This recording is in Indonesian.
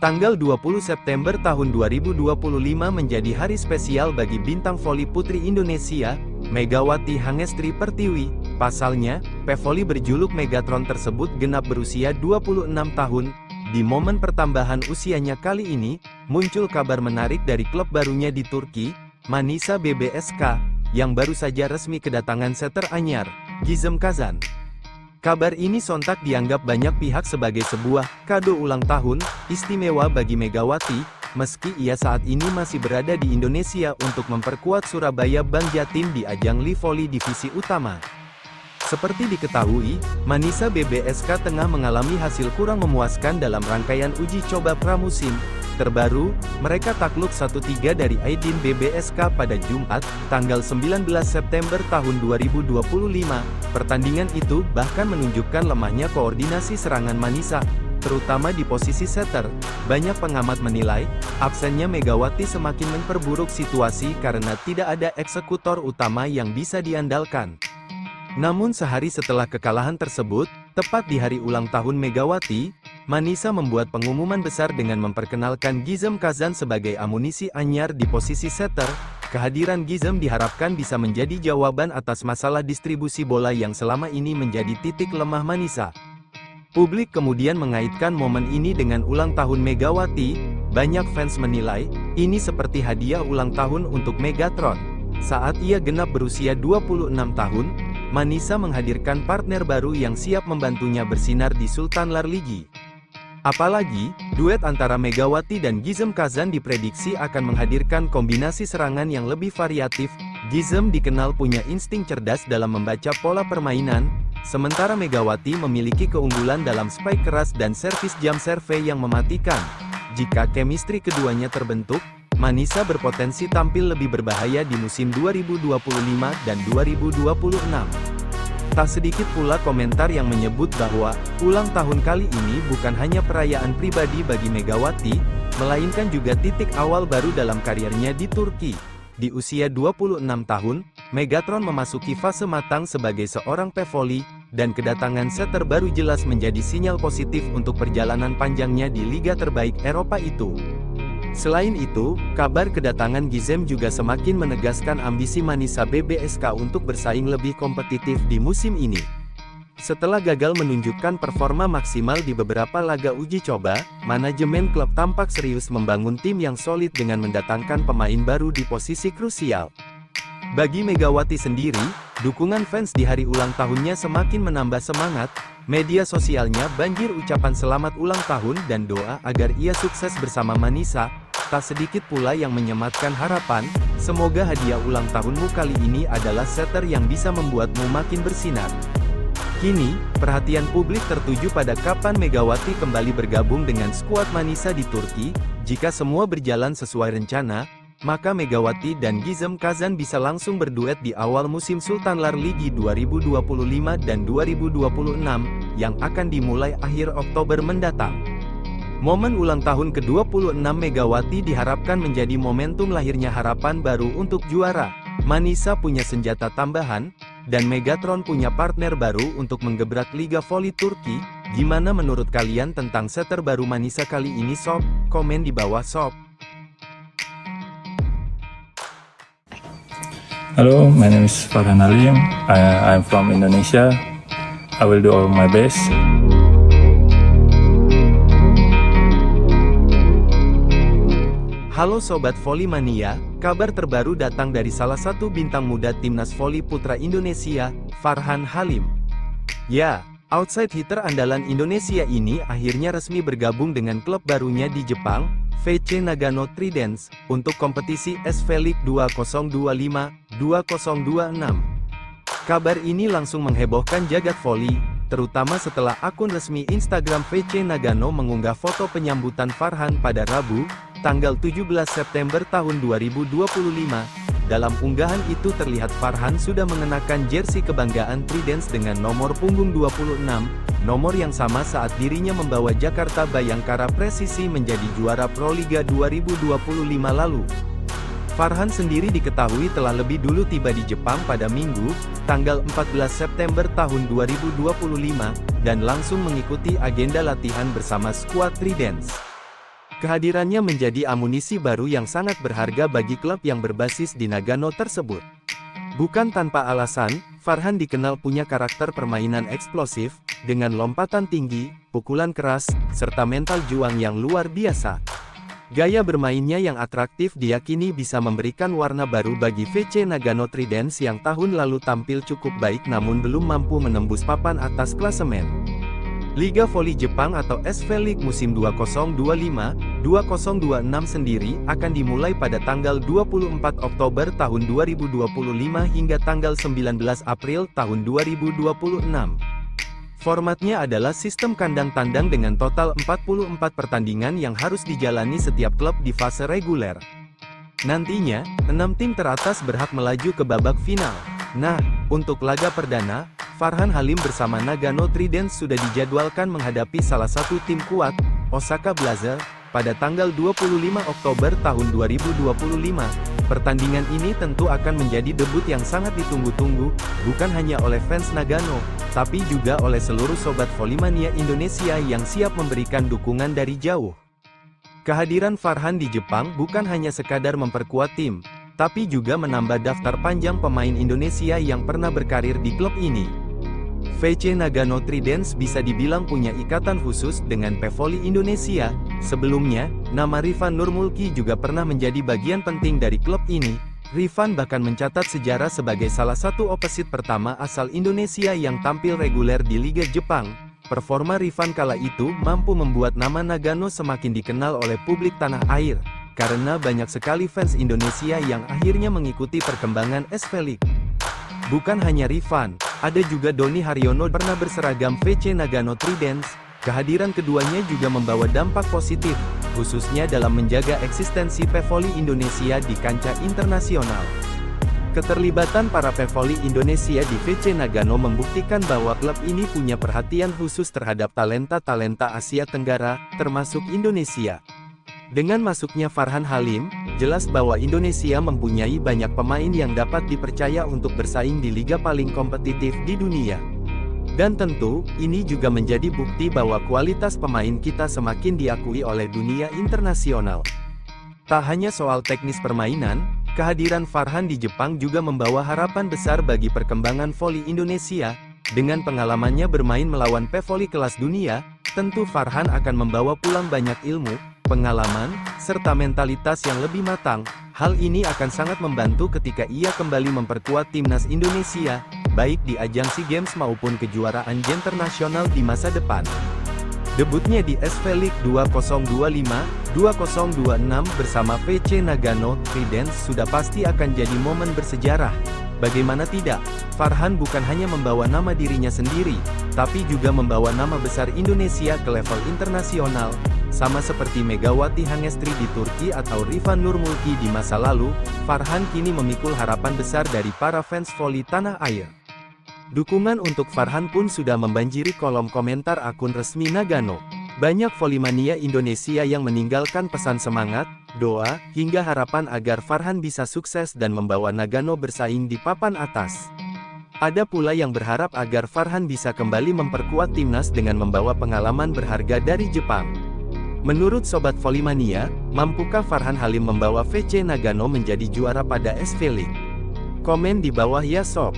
Tanggal 20 September tahun 2025 menjadi hari spesial bagi bintang voli putri Indonesia, Megawati Hangestri Pertiwi. Pasalnya, pevoli berjuluk Megatron tersebut genap berusia 26 tahun. Di momen pertambahan usianya kali ini, muncul kabar menarik dari klub barunya di Turki, Manisa BBSK, yang baru saja resmi kedatangan setter anyar, Gizem Kazan. Kabar ini sontak dianggap banyak pihak sebagai sebuah kado ulang tahun istimewa bagi Megawati, meski ia saat ini masih berada di Indonesia untuk memperkuat Surabaya Bank Jatim di ajang Live Volley Divisi Utama. Seperti diketahui, Manisa BBSK tengah mengalami hasil kurang memuaskan dalam rangkaian uji coba pramusim terbaru. Mereka takluk 1-3 dari Aidin BBSK pada Jumat, tanggal 19 September tahun 2025. Pertandingan itu bahkan menunjukkan lemahnya koordinasi serangan Manisa, terutama di posisi setter. Banyak pengamat menilai, absennya Megawati semakin memperburuk situasi karena tidak ada eksekutor utama yang bisa diandalkan. Namun sehari setelah kekalahan tersebut, tepat di hari ulang tahun Megawati, Manisa membuat pengumuman besar dengan memperkenalkan Gizem Kazan sebagai amunisi anyar di posisi setter. Kehadiran Gizem diharapkan bisa menjadi jawaban atas masalah distribusi bola yang selama ini menjadi titik lemah Manisa. Publik kemudian mengaitkan momen ini dengan ulang tahun Megawati. Banyak fans menilai, ini seperti hadiah ulang tahun untuk Megatron. Saat ia genap berusia 26 tahun, Manisa menghadirkan partner baru yang siap membantunya bersinar di Sultan Lar Ligi. Apalagi, duet antara Megawati dan Gizem Kazan diprediksi akan menghadirkan kombinasi serangan yang lebih variatif. Gizem dikenal punya insting cerdas dalam membaca pola permainan, sementara Megawati memiliki keunggulan dalam spike keras dan servis jump serve yang mematikan. Jika chemistry keduanya terbentuk, Manisa berpotensi tampil lebih berbahaya di musim 2025 dan 2026. Tak sedikit pula komentar yang menyebut bahwa, ulang tahun kali ini bukan hanya perayaan pribadi bagi Megawati, melainkan juga titik awal baru dalam karirnya di Turki. Di usia 26 tahun, Megatron memasuki fase matang sebagai seorang pevoli, dan kedatangan setter baru jelas menjadi sinyal positif untuk perjalanan panjangnya di liga terbaik Eropa itu. Selain itu, kabar kedatangan Gizem juga semakin menegaskan ambisi Manisa BBSK untuk bersaing lebih kompetitif di musim ini. Setelah gagal menunjukkan performa maksimal di beberapa laga uji coba, manajemen klub tampak serius membangun tim yang solid dengan mendatangkan pemain baru di posisi krusial. Bagi Megawati sendiri, dukungan fans di hari ulang tahunnya semakin menambah semangat. Media sosialnya banjir ucapan selamat ulang tahun dan doa agar ia sukses bersama Manisa. Tak sedikit pula yang menyematkan harapan, semoga hadiah ulang tahunmu kali ini adalah setter yang bisa membuatmu makin bersinar. Kini, perhatian publik tertuju pada kapan Megawati kembali bergabung dengan skuad Manisa di Turki. Jika semua berjalan sesuai rencana, maka Megawati dan Gizem Kazan bisa langsung berduet di awal musim Sultan Lar Ligi 2025 dan 2026, yang akan dimulai akhir Oktober mendatang. Momen ulang tahun ke-26 Megawati diharapkan menjadi momentum lahirnya harapan baru untuk juara. Manisa punya senjata tambahan, dan Megatron punya partner baru untuk menggebrak Liga Voli Turki. Gimana menurut kalian tentang setter baru Manisa kali ini sob? Komen di bawah sob. Hello, my name is Farhan Halim. I'm from Indonesia. I will do all my best. Halo Sobat Voli Mania, kabar terbaru datang dari salah satu bintang muda Timnas Voli Putra Indonesia, Farhan Halim. Ya, outside hitter andalan Indonesia ini akhirnya resmi bergabung dengan klub barunya di Jepang, VC Nagano Tridents, untuk kompetisi SV League 2025-2026. Kabar ini langsung menghebohkan jagat voli, terutama setelah akun resmi Instagram VC Nagano mengunggah foto penyambutan Farhan pada Rabu, tanggal 17 September tahun 2025. Dalam unggahan itu terlihat Farhan sudah mengenakan jersey kebanggaan Tridents dengan nomor punggung 26, nomor yang sama saat dirinya membawa Jakarta Bayangkara Presisi menjadi juara Proliga 2025 lalu. Farhan sendiri diketahui telah lebih dulu tiba di Jepang pada Minggu, tanggal 14 September tahun 2025, dan langsung mengikuti agenda latihan bersama skuad Tridents. Kehadirannya menjadi amunisi baru yang sangat berharga bagi klub yang berbasis di Nagano tersebut. Bukan tanpa alasan, Farhan dikenal punya karakter permainan eksplosif, dengan lompatan tinggi, pukulan keras, serta mental juang yang luar biasa. Gaya bermainnya yang atraktif diyakini bisa memberikan warna baru bagi VC Nagano Tridents yang tahun lalu tampil cukup baik namun belum mampu menembus papan atas klasemen. Liga Voli Jepang atau SV League musim 2025-2026 sendiri akan dimulai pada tanggal 24 Oktober tahun 2025 hingga tanggal 19 April tahun 2026. Formatnya adalah sistem kandang tandang dengan total 44 pertandingan yang harus dijalani setiap klub di fase reguler. Nantinya, 6 tim teratas berhak melaju ke babak final. Nah, untuk laga perdana, Farhan Halim bersama Nagano Tridents sudah dijadwalkan menghadapi salah satu tim kuat, Osaka Blazer, pada tanggal 25 Oktober tahun 2025. Pertandingan ini tentu akan menjadi debut yang sangat ditunggu-tunggu, bukan hanya oleh fans Nagano, tapi juga oleh seluruh sobat Volimania Indonesia yang siap memberikan dukungan dari jauh. Kehadiran Farhan di Jepang bukan hanya sekadar memperkuat tim, tapi juga menambah daftar panjang pemain Indonesia yang pernah berkarir di klub ini. VC Nagano Tridents bisa dibilang punya ikatan khusus dengan PVoli Indonesia. Sebelumnya, nama Rifan Nurmulki juga pernah menjadi bagian penting dari klub ini. Rifan bahkan mencatat sejarah sebagai salah satu opposite pertama asal Indonesia yang tampil reguler di Liga Jepang. Performa Rifan kala itu mampu membuat nama Nagano semakin dikenal oleh publik tanah air, karena banyak sekali fans Indonesia yang akhirnya mengikuti perkembangan SV League. Bukan hanya Rifan, ada juga Doni Haryono pernah berseragam VC Nagano Tridents. Kehadiran keduanya juga membawa dampak positif, khususnya dalam menjaga eksistensi PVoli Indonesia di kancah internasional. Keterlibatan para PVoli Indonesia di VC Nagano membuktikan bahwa klub ini punya perhatian khusus terhadap talenta-talenta Asia Tenggara, termasuk Indonesia. Dengan masuknya Farhan Halim, jelas bahwa Indonesia mempunyai banyak pemain yang dapat dipercaya untuk bersaing di liga paling kompetitif di dunia. Dan tentu, ini juga menjadi bukti bahwa kualitas pemain kita semakin diakui oleh dunia internasional. Tak hanya soal teknis permainan, kehadiran Farhan di Jepang juga membawa harapan besar bagi perkembangan voli Indonesia. Dengan pengalamannya bermain melawan PVoli kelas dunia, tentu Farhan akan membawa pulang banyak ilmu, pengalaman, serta mentalitas yang lebih matang. Hal ini akan sangat membantu ketika ia kembali memperkuat timnas Indonesia, baik di ajang SEA Games maupun kejuaraan internasional di masa depan. Debutnya di SV League 2025-2026 bersama VC Nagano Tridents sudah pasti akan jadi momen bersejarah. Bagaimana tidak, Farhan bukan hanya membawa nama dirinya sendiri, tapi juga membawa nama besar Indonesia ke level internasional. Sama seperti Megawati Hangestri di Turki atau Rifan Nurmulki di masa lalu, Farhan kini memikul harapan besar dari para fans voli tanah air. Dukungan untuk Farhan pun sudah membanjiri kolom komentar akun resmi Nagano. Banyak volimania Indonesia yang meninggalkan pesan semangat, doa, hingga harapan agar Farhan bisa sukses dan membawa Nagano bersaing di papan atas. Ada pula yang berharap agar Farhan bisa kembali memperkuat timnas dengan membawa pengalaman berharga dari Jepang. Menurut Sobat Volimania, mampukah Farhan Halim membawa VC Nagano menjadi juara pada SV League? Komen di bawah ya sob.